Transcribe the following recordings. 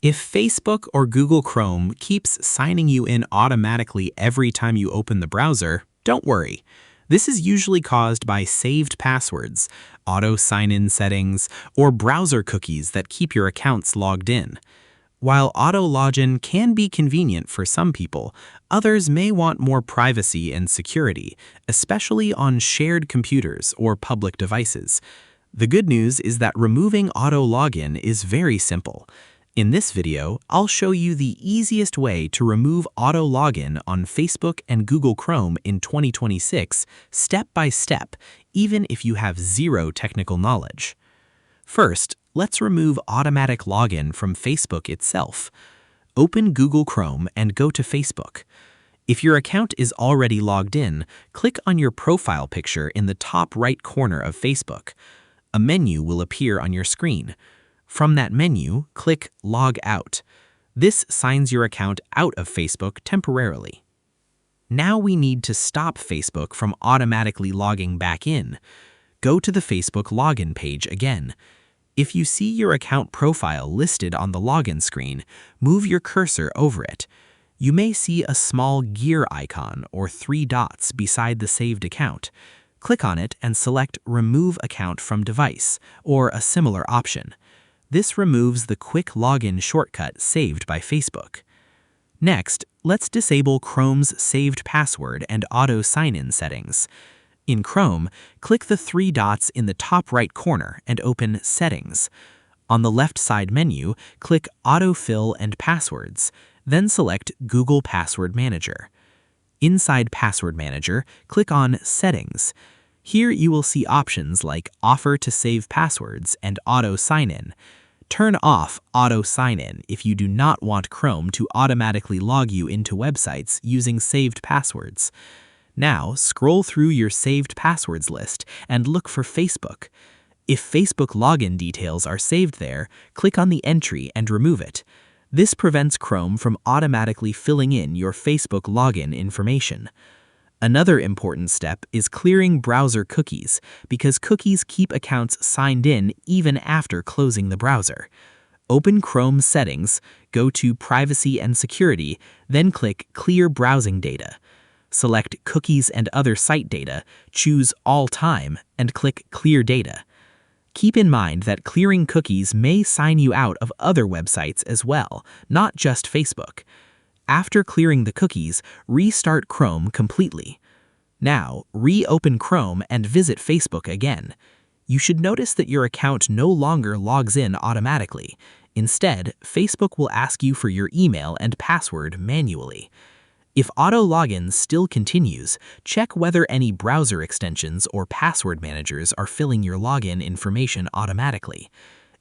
If Facebook or Google Chrome keeps signing you in automatically every time you open the browser, don't worry. This is usually caused by saved passwords, auto sign-in settings, or browser cookies that keep your accounts logged in. While auto login can be convenient for some people, others may want more privacy and security, especially on shared computers or public devices. The good news is that removing auto login is very simple. In this video, I'll show you the easiest way to remove auto login on Facebook and Google Chrome in 2026, step by step, even if you have zero technical knowledge. First, let's remove automatic login from Facebook itself. Open Google Chrome and go to Facebook. If your account is already logged in, click on your profile picture in the top right corner of Facebook. A menu will appear on your screen. From that menu, click Log Out. This signs your account out of Facebook temporarily. Now we need to stop Facebook from automatically logging back in. Go to the Facebook login page again. If you see your account profile listed on the login screen, move your cursor over it. You may see a small gear icon or 3 dots beside the saved account. Click on it and select Remove Account from Device, or a similar option. This removes the quick login shortcut saved by Facebook. Next, let's disable Chrome's saved password and auto sign-in settings. In Chrome, click the 3 dots in the top right corner and open Settings. On the left side menu, click Autofill and Passwords, then select Google Password Manager. Inside Password Manager, click on Settings. Here you will see options like Offer to Save Passwords and Auto Sign-In. Turn off Auto Sign-In if you do not want Chrome to automatically log you into websites using saved passwords. Now, scroll through your saved passwords list and look for Facebook. If Facebook login details are saved there, click on the entry and remove it. This prevents Chrome from automatically filling in your Facebook login information. Another important step is clearing browser cookies, because cookies keep accounts signed in even after closing the browser. Open Chrome Settings, go to Privacy and Security, then click Clear Browsing Data. Select Cookies and Other Site Data, choose All Time, and click Clear Data. Keep in mind that clearing cookies may sign you out of other websites as well, not just Facebook. After clearing the cookies, restart Chrome completely. Now, reopen Chrome and visit Facebook again. You should notice that your account no longer logs in automatically. Instead, Facebook will ask you for your email and password manually. If auto login still continues, check whether any browser extensions or password managers are filling your login information automatically.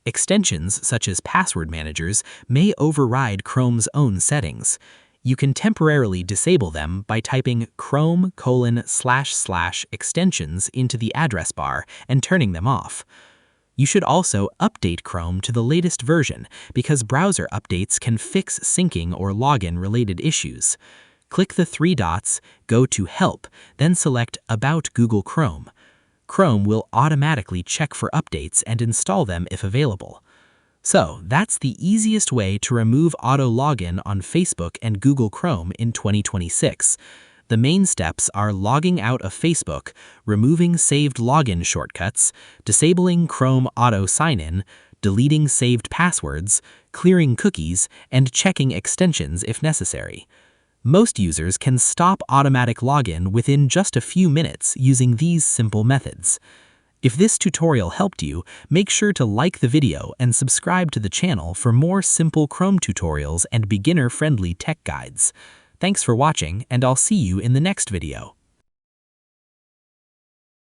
Extensions such as password managers may override Chrome's own settings. You can temporarily disable them by typing chrome://extensions into the address bar and turning them off. You should also update Chrome to the latest version because browser updates can fix syncing or login-related issues. Click the 3 dots, go to Help, then select About Google Chrome. Chrome will automatically check for updates and install them if available. So, that's the easiest way to remove auto login on Facebook and Google Chrome in 2026. The main steps are logging out of Facebook, removing saved login shortcuts, disabling Chrome Auto Sign-In, deleting saved passwords, clearing cookies, and checking extensions if necessary. Most users can stop automatic login within just a few minutes using these simple methods. If this tutorial helped you, make sure to like the video and subscribe to the channel for more simple Chrome tutorials and beginner-friendly tech guides. Thanks for watching, and I'll see you in the next video.